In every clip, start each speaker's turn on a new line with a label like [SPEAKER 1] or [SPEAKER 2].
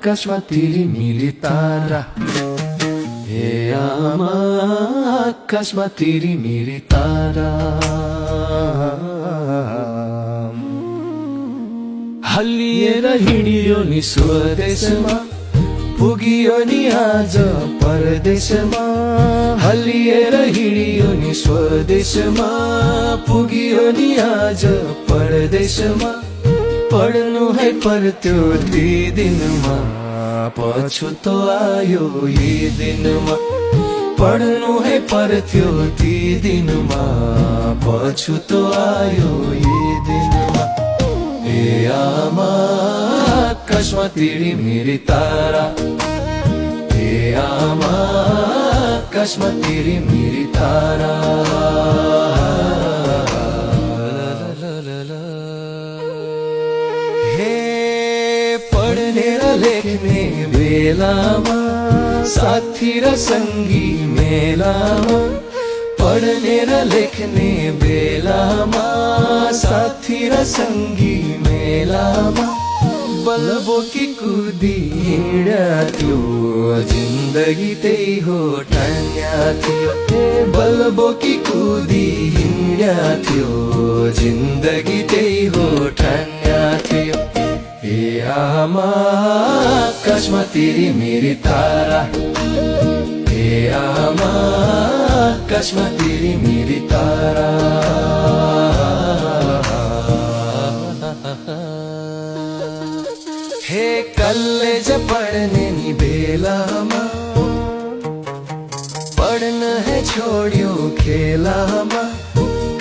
[SPEAKER 1] आकाशमा तिरी मिरी तारा हे आमा आकाशमा तिरी मिरी तारा हल्लिएर हिँडियो नि स्वदेशमा पुगियो नि आज परदेशमा हल्लिएर हिँडियो नि स्वदेशमा पुगियो नि आज परदेशमा पढ्नु है पर्थ्यो ती दिनमा पछुतो आयो यी दिनमा पढ्नु है पर्थ्यो ती दिनमा पछुतो आयो यी दिनमा हे आमा आकाशमा तिरी मिरी तारा हे आमा आकाशमा तिरी मिरी तारा हे पढ्ने र लेख्ने बेलामा साथी र सङ्गी मेलामा पढ्ने र लेख्ने बेलामा साथी र सङ्गी मेलामा बलबोकी कुदी हिँड्थ्यो जिन्दगी त्यही हो ठान्थ्यो बलबोकी कुदी हिँड्थ्यो जिन्दगी त्यही हो ठान्थ्यो हे आमा आकाशमा तिरी मिरी तारा हे आमा आकाशमा तिरी मिरी तारा हे कलेज पढ्ने नि बेलामा पढ्न है छोड्यो खेलामा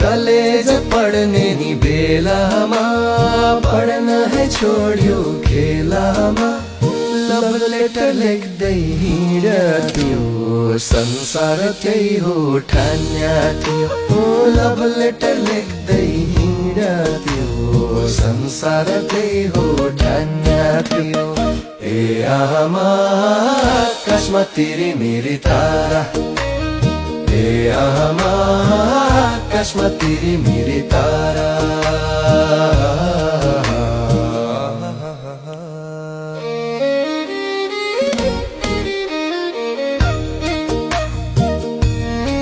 [SPEAKER 1] कलेज पढ्ने नि बेलामा पढ्न है छोड्यो खेलामा लभ लेटर लेख्दै हिँड्थ्यो संसार त्यही हो ठान्थ्यो लभ लेटर लेख्दै हिँड्थ्यो संसार त्यही हो ठान्थ्यो हे आमा आकाशमा तिरी मिरी तारा हे आमा आकाशमा तिरी मिरी तारा